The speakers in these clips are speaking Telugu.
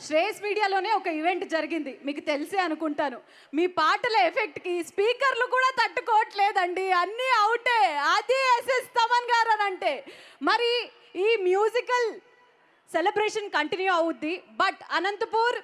శ్రేయస్ మీడియాలోనే ఒక ఈవెంట్ జరిగింది, మీకు తెలిసే అనుకుంటాను. మీ పాటల ఎఫెక్ట్కి స్పీకర్లు కూడా తట్టుకోవట్లేదండి, అన్నీ అవుటే. అది ఎస్ఎస్ తమన్ గారు అని అంటే మరి ఈ మ్యూజికల్ సెలబ్రేషన్ కంటిన్యూ అవుద్ది. బట్ అనంతపూర్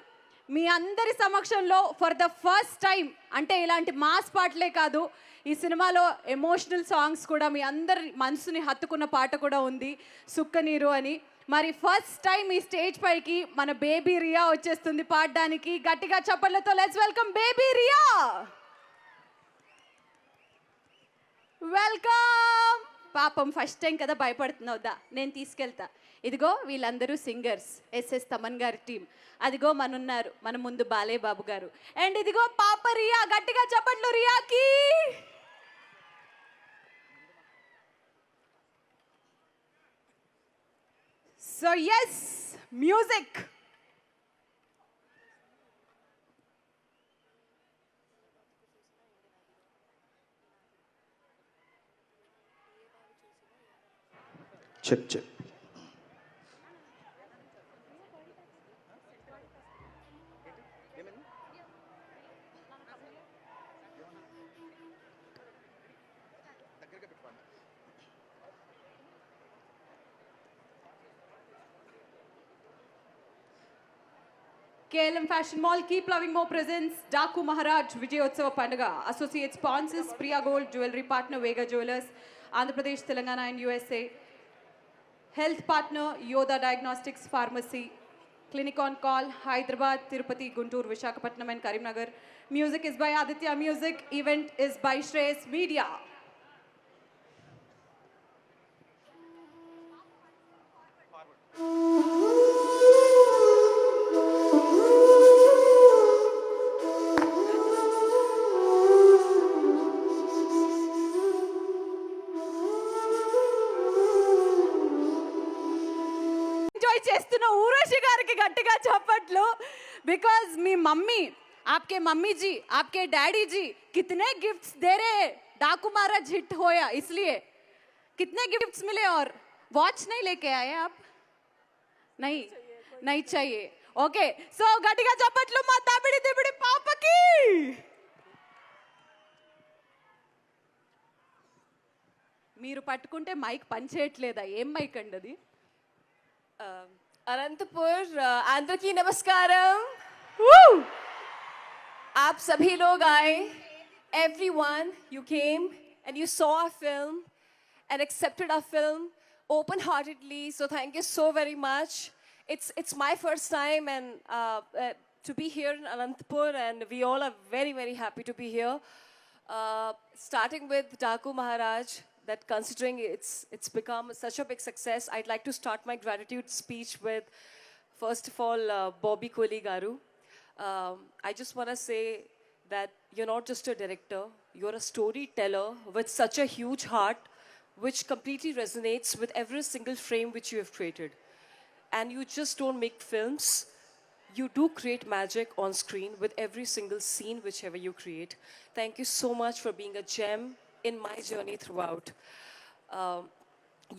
మీ అందరి సమక్షంలో ఫర్ ద ఫస్ట్ టైం, అంటే ఇలాంటి మాస్ పాటలే కాదు, ఈ సినిమాలో ఎమోషనల్ సాంగ్స్ కూడా, మీ అందరి మనసుని హత్తుకున్న పాట కూడా ఉంది, సుక్కనీరు అని. మరి ఫస్ట్ టైం ఈ స్టేజ్ పైకి మన బేబీ రియా వచ్చేస్తుంది పాడడానికి. గట్టిగా చప్పట్లతో let's welcome baby Riya. Welcome. పాపం ఫస్ట్ టైం కదా, భయపడుతున్నావుదా, నేను తీసుకెళ్తా. ఇదిగో వీళ్ళందరూ సింగర్స్, ఎస్ఎస్ తమన్ గారి టీం. అదిగో మనున్నారు మన ముందు బాలే బాబు గారు. అండ్ ఇదిగో పాప రియా. గట్టిగా చప్పట్లు రియాకి. So yes, music. Check check. KLM Fashion Mall, Keep Loving More presents Daku Maharaj Vijayotsava Pandaga. Associate sponsors Priya Gold, Jewelry Partner Vega Jewelers, Andhra Pradesh, Telangana and USA. Health Partner Yoda Diagnostics Pharmacy. Clinic on Call, Hyderabad, Tirupati, Guntur, Visakhapatnam and Karimnagar. Music is by Aditya Music. Event is by Shreyas Media. చేస్తున్న ఊర్వశి గారికి గట్టిగా చప్పట్లు. बिकॉज మీ మమ్మీ, आपके मम्मी जी, आपके डैडी जी कितने गिफ्ट्स दे रहे हैं. डाकू महाराज हिट होया इसलिए कितने गिफ्ट्स मिले. और वॉच नहीं लेके आए आप? नहीं, नहीं चाहिए. ఓకే, సో గట్టిగా చప్పట్లు మా తబిడి దిబిడి పాపకి. మీరు పట్టుకుంటే మైక్ పనిచేయట్లేదా? ఏం మైక్ అండి అది? अनंतपुर आंध्र की नमस्कारम. आप सभी लोग आए, everyone, you came and you saw our film and accepted our film open-heartedly. So thank you so very much. It's my first time and to be here in Anantapur, and we all are very very happy to be here. Starting with Daku Maharaj, that considering it's become such a big success, I'd like to start my gratitude speech with, first of all, Bobby Kohli Garu. I just want to say that you're not just a director, you're a storyteller with such a huge heart, which completely resonates with every single frame which you have created. And you just don't make films, you do create magic on screen with every single scene whichever you create. Thank you so much for being a gem in my journey throughout.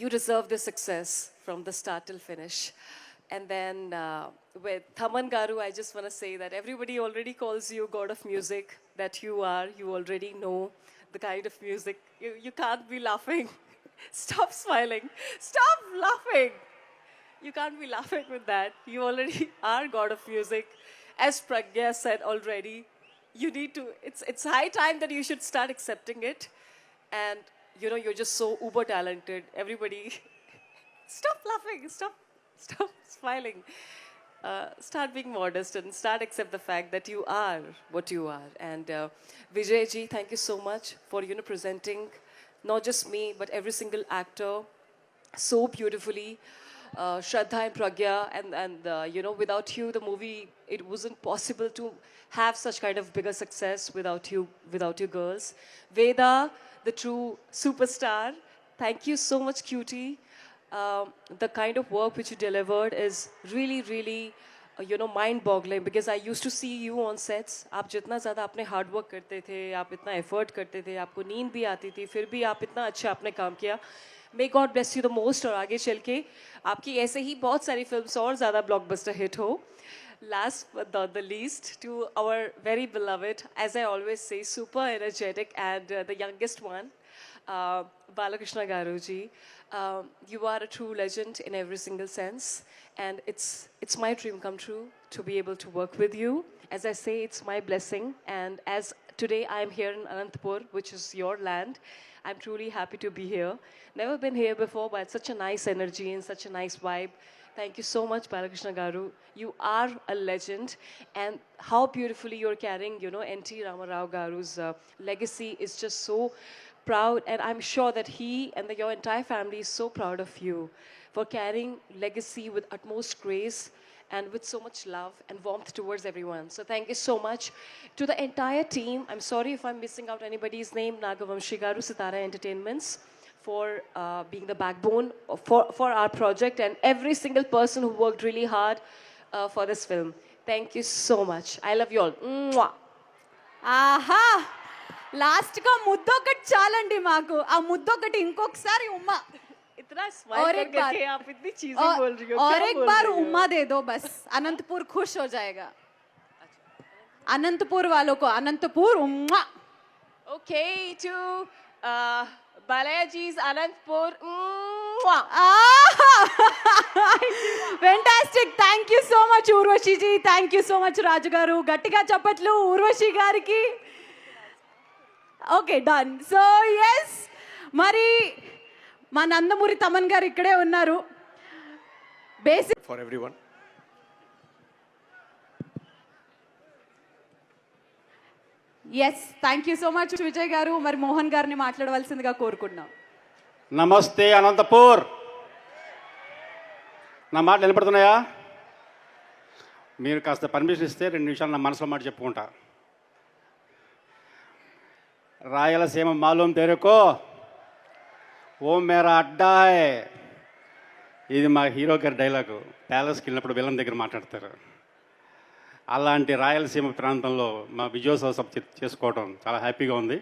You deserve this success from the start till finish. And then with Thaman Garu, I just want to say that everybody already calls you God of Music, that you are. You already know the kind of music. You can't be laughing. Stop smiling. Stop laughing. You can't be laughing with that. You already are God of Music. As Pragya said already, you need to, it's high time that you should start accepting it. And you know, you're just so uber talented. Everybody, stop laughing, stop smiling. Start being modest and start accept the fact that you are what you are. And Vijay ji, thank you so much for, you know, presenting not just me but every single actor so beautifully. Shraddha and Pragya, and you know, without you the movie, it wasn't possible to have such kind of bigger success without you girls. Veda, the true superstar, thank you so much cutie. The kind of work which you delivered is really really you know, mind boggling, because I used to see you on sets. आप जितना ज़्यादा अपने hard work करते थे, आप इतना effort करते थे, आपको नींद भी आती थी, फिर भी आप इतना अच्छा आपने काम किया. May God bless you the most, और आगे चल के आपकी ऐसे ही बहुत सारी फिल्म्स और ज़्यादा ब्लॉकबस्टर हिट हो. last but not the least, to our very beloved, as I always say, super energetic and the youngest one, Balakrishna Garuji. You are a true legend in every single sense, and it's my dream come true to be able to work with you. As I say, it's my blessing, and as today I'm here in Anantapur, which is your land, I'm truly happy to be here. Never been here before, but such a nice energy and such a nice vibe. Thank you so much, Balakrishna Garu. You are a legend, and how beautifully you're carrying, N.T. Ramarao Garu's legacy is just so proud, and I'm sure that he and your entire family is so proud of you for carrying legacy with utmost grace and with so much love and warmth towards everyone. So thank you so much to the entire team. I'm sorry if I'm missing out anybody's name, Nagavamshi Garu, Sitara Entertainments, for being the backbone for our project, and every single person who worked really hard for this film. Thank you so much. I love you all. Mwah. ఆహా లాస్ట్గా ముద్దొకటి చాలండి మాకు ఆ ముద్దొకటి ఇంకొకసారి ఉమ్మా इतना स्माइल और एक करके बार आप इतनी चीजें बोल रही हो और क्या एक बोल बार रही हो? उम्मा दे दो बस अनंतपुर खुश हो जाएगा अनंतपुर वालों को अनंतपुर उम्मा Okay, to Balaji's Anantpur. Fantastic thank you so much ఊర్వశిజీ thank you so much Raju గారు గట్టిగా చప్పట్లు ఊర్వశి గారికి ఓకే డన్ సో ఎస్ మరి మా నందమూరి తమన్ గారు ఇక్కడే ఉన్నారు basic For everyone. Yes thank you so much Vijay garu మరి మోహన్ గారిని మాట్లాడవలసిందిగా కోరుకుంటున్నాం నమస్తే అనంతపూర్. నా మాటలు వినపడుతున్నాయా? మీరు కాస్త పర్మిషన్ ఇస్తే 2 నిమిషాలు నా మనసులో మాట చెప్పుకుంటా. రాయలసీమ మాలూం తెరుకో ఓ మేరా అడ్డాయ్. ఇది మా హీరో గారి డైలాగు. ప్యాలెస్కి వెళ్ళినప్పుడు విలన్ దగ్గర మాట్లాడతారు. అలాంటి రాయలసీమ ప్రాంతంలో మా విజయోత్సవ చేసుకోవడం చాలా హ్యాపీగా ఉంది.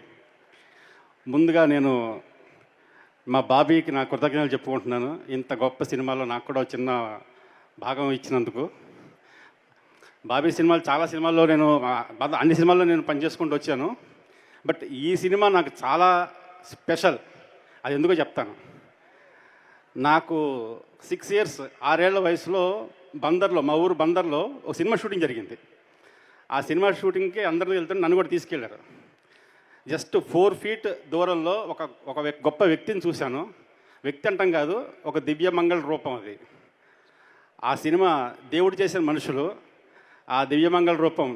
ముందుగా నేను మా బాబీకి నా కృతజ్ఞతలు చెప్పుకుంటున్నాను. ఇంత గొప్ప సినిమాలో నాకు కూడా చిన్న భాగం ఇచ్చినందుకు. బాబీ సినిమాలు చాలా సినిమాల్లో నేను అన్ని సినిమాల్లో నేను పనిచేసుకుంటూ వచ్చాను. బట్ ఈ సినిమా నాకు చాలా స్పెషల్. అది ఎందుకో చెప్తాను. నాకు 6 years 6 ఏళ్ల వయసులో బందర్లో, మా ఊరు బందర్లో ఒక సినిమా షూటింగ్ జరిగింది. ఆ సినిమా షూటింగ్కి అందరినీ వెళ్తుంటే నన్ను కూడా తీసుకెళ్ళారు. జస్ట్ 4 feet దూరంలో ఒక గొప్ప వ్యక్తిని చూశాను. వ్యక్తి అంటాం కాదు, ఒక దివ్యమంగళ రూపం అది. ఆ సినిమా దేవుడు చేసిన మనుషులు. ఆ దివ్యమంగళ రూపం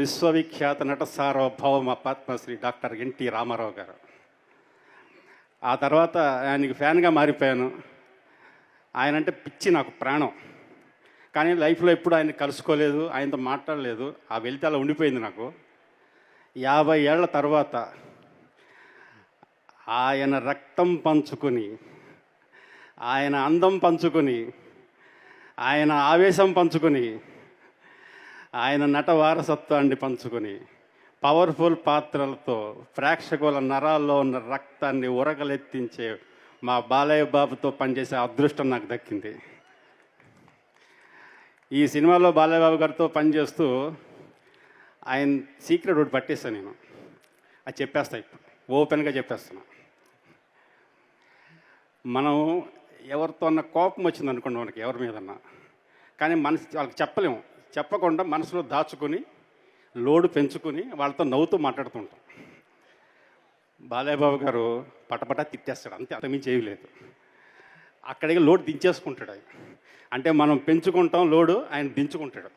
విశ్వవిఖ్యాత నట సార్వభౌమ పద్మశ్రీ డాక్టర్ ఎన్టీ రామారావు గారు. ఆ తర్వాత ఆయనకి ఫ్యాన్గా మారిపోయాను. ఆయన అంటే పిచ్చి, నాకు ప్రాణం. కానీ లైఫ్లో ఎప్పుడు ఆయన కలుసుకోలేదు, ఆయనతో మాట్లాడలేదు. ఆ వెళ్తే అలా ఉండిపోయింది నాకు. 50 ఏళ్ల తర్వాత ఆయన రక్తం పంచుకొని, ఆయన అందం పంచుకొని, ఆయన ఆవేశం పంచుకొని, ఆయన నట వారసత్వాన్ని పంచుకొని, పవర్ఫుల్ పాత్రలతో ప్రేక్షకుల నరాల్లో ఉన్న రక్తాన్ని ఉరగలెత్తించే మా బాలయ్య బాబుతో పనిచేసే అదృష్టం నాకు దక్కింది. ఈ సినిమాలో బాలయ్య బాబు గారితో పనిచేస్తూ ఆయన సీక్రెట్ ఒకటి పట్టేస్తాను నేను. అది చెప్పేస్తా, ఇప్పుడు ఓపెన్గా చెప్పేస్తున్నా. మనం ఎవరితో అన్న కోపం వచ్చింది అనుకోండి, మనకి ఎవరి మీదన్నా, కానీ వాళ్ళకి చెప్పలేము. చెప్పకుండా మనసులో దాచుకొని లోడు పెంచుకొని వాళ్ళతో నవ్వుతూ మాట్లాడుతుంటాం. బాలయ్య బాబు గారు పటపట తిట్టేస్తాడు, అంతే, అంతమించి ఏమీ లేదు. అక్కడికి లోడు దించేసుకుంటాడు ఆయన. అంటే మనం పెంచుకుంటాం లోడు, ఆయన దించుకుంటాడు.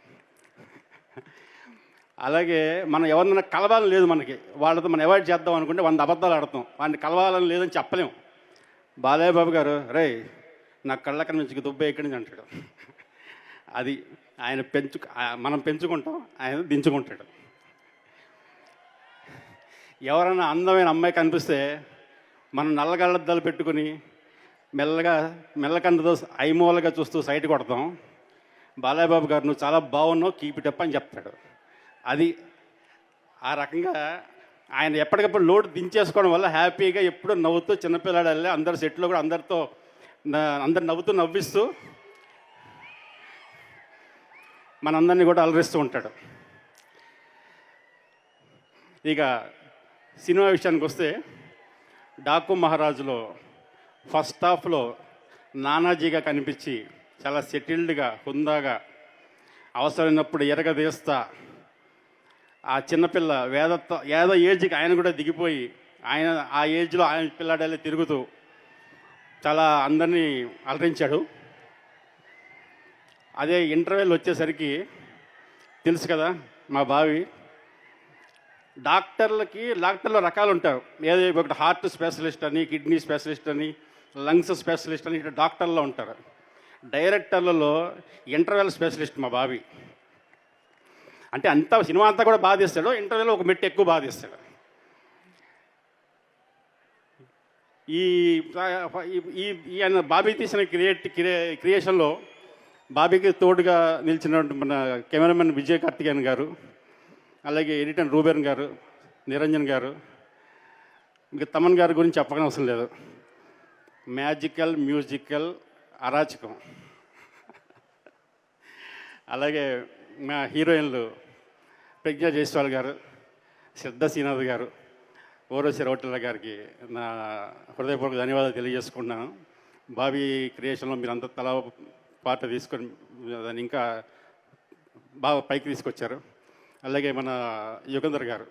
అలాగే మనం ఎవరినైనా కలవాలని లేదు మనకి, వాళ్ళతో మనం అవాయిడ్ చేద్దాం అనుకుంటే 100 అబద్ధాలు ఆడతాం. వాడిని కలవాలని లేదని చెప్పలేము. బాలయ్య బాబు గారు రే నా కళ్ళక్కడ నుంచి దుబ్బే ఎక్కడి నుంచి అంటాడు. అది ఆయన మనం పెంచుకుంటాం, ఆయన దించుకుంటాడు. ఎవరైనా అందమైన అమ్మాయి కనిపిస్తే మనం నల్లగళ్ళద్దాలు పెట్టుకుని మెల్లగా మెల్లకండతో ఐమూలగా చూస్తూ సైట్ కొడతాం. బాలయ్య బాబు గారు నువ్వు చాలా బాగున్నావు, కీప్ ఇట్ అప్ అని చెప్తాడు. అది ఆ రకంగా ఆయన ఎప్పటికప్పుడు లోడ్ దించేసుకోవడం వల్ల హ్యాపీగా ఎప్పుడూ నవ్వుతూ చిన్నపిల్లాడు వెళ్ళి అందరు సెట్లో కూడా అందరు నవ్వుతూ నవ్విస్తూ మనందరినీ కూడా అలరిస్తూ ఉంటాడు. ఇక సినిమా విషయానికి వస్తే డాకు మహారాజులో ఫస్ట్ హాఫ్లో నానాజీగా కనిపించి చాలా సెటిల్డ్గా హుందాగా అవసరమైనప్పుడు ఎరగదీస్తా ఆ చిన్నపిల్ల ఏదో ఏజ్కి ఆయన కూడా దిగిపోయి ఆయన ఆ ఏజ్లో ఆయన పిల్లాడేలా తిరుగుతూ చాలా అందరినీ అలరించాడు. అదే ఇంటర్వెల్ వచ్చేసరికి తెలుసు కదా మా బావి, డాక్టర్లో రకాలు ఉంటారు. ఏదో ఒకటి హార్ట్ స్పెషలిస్ట్ అని, కిడ్నీ స్పెషలిస్ట్ అని, లంగ్స్ స్పెషలిస్ట్ అని, ఇట్లా డాక్టర్లో ఉంటారు. డైరెక్టర్లలో ఇంటర్వెల్ స్పెషలిస్ట్ మా బావి. అంటే అంతా సినిమా అంతా కూడా బాగా తీస్తాడు, ఇంటర్వెల్లో ఒక మెట్టు ఎక్కువ బాగా తీస్తాడు. ఆయన బాబీ తీసిన క్రియేషన్లో బాబీకి తోడుగా నిలిచినటువంటి మన కెమెరామెన్ విజయ్ కార్తికేయన్ గారు, అలాగే ఎడిటర్ రూబెన్ గారు, నిరంజన్ గారు, ఇంకా తమన్ గారి గురించి చెప్పనవసరం లేదు. మ్యాజికల్ మ్యూజికల్ అరాచకం. అలాగే మా హీరోయిన్లు ప్రజ్ఞా జైస్వాల్ గారు, శ్రద్ధ శ్రీనాథ్ గారు, ఓరోసి రౌటెల్ల గారికి నా హృదయపూర్వక ధన్యవాదాలు తెలియజేసుకుంటున్నాను. బాబీ క్రియేషన్లో మీరు అంత తల పాట తీసుకొని దాన్ని ఇంకా బాగా పైకి తీసుకొచ్చారు. అలాగే మన యుగంధర్ గారు,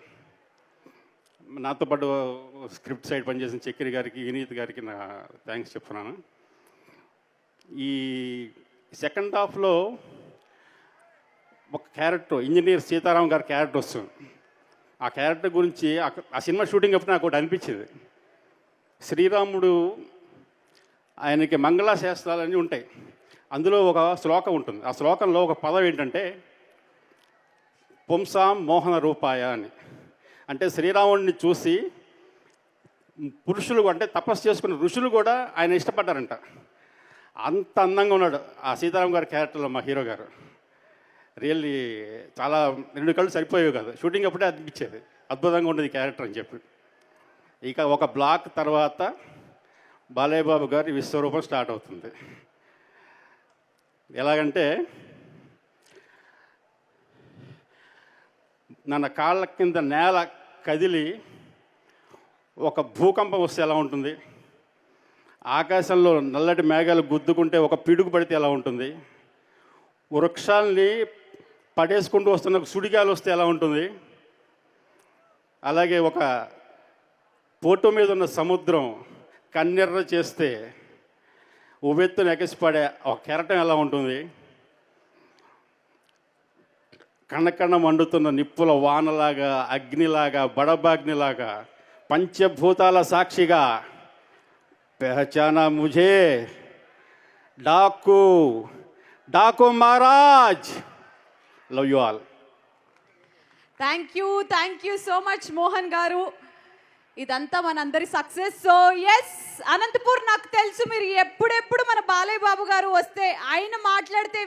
నాతో పాటు స్క్రిప్ట్ సైడ్ పనిచేసిన చక్రి గారికి, వినీత్ గారికి నా థ్యాంక్స్ చెప్తున్నాను. ఈ సెకండ్ హాఫ్లో ఒక క్యారెక్టర్, ఇంజనీర్ సీతారాం గారి క్యారెక్టర్ వస్తుంది. ఆ క్యారెక్టర్ గురించి ఆ సినిమా షూటింగ్ అప్పుడు నాకు ఒకటి అనిపించింది. శ్రీరాముడు ఆయనకి మంగళాశాస్త్రాలన్నీ ఉంటాయి, అందులో ఒక శ్లోకం ఉంటుంది. ఆ శ్లోకంలో ఒక పదం ఏంటంటే పుంసాం మోహన రూపాయ అని. అంటే శ్రీరాముడిని చూసి పురుషులు అంటే తపస్సు చేసుకున్న ఋషులు కూడా ఆయన ఇష్టపడ్డారంట. అంత అందంగా ఉన్నాడు ఆ సీతారాం గారి క్యారెక్టర్లో మా హీరో గారు. రియల్లీ చాలా 2 కళ్ళు సరిపోయేవి కాదు, షూటింగ్ అప్పుడే అనిపించేది అద్భుతంగా ఉండేది క్యారెక్టర్ అని చెప్పి. ఇక ఒక బ్లాక్ తర్వాత బాలయ్య బాబు గారి విశ్వరూపం స్టార్ట్ అవుతుంది. ఎలాగంటే నన్న కాళ్ళ కింద నేల కదిలి ఒక భూకంపం వస్తే ఎలా ఉంటుంది, ఆకాశంలో నల్లటి మేఘాలు గుద్దుకుంటే ఒక పిడుగు పడితే ఎలా ఉంటుంది, వృక్షాల్ని పడేసుకుంటూ వస్తున్న సుడిగాలు వస్తే ఎలా ఉంటుంది, అలాగే ఒక పోటు మీద ఉన్న సముద్రం కన్నెర్ర చేస్తే ఉవ్వెత్తున ఎగసిపడే ఒక కెరటం ఎలా ఉంటుంది, కణకణ మండుతున్న నిప్పుల వానలాగా, అగ్నిలాగా, బడబాగ్నిలాగా, పంచభూతాల సాక్షిగా పెహచానా ముఝే Daaku Daaku Maharaaj. Love you all. Thank you so much Mohan గారు. ఇదంతా మనందరి సక్సెస్. సో ఎస్ అనంతపూర్, నాకు తెలుసు మీరు ఎప్పుడెప్పుడు మన బాలయ్య బాబు గారు వస్తే ఆయన మాట్లాడితే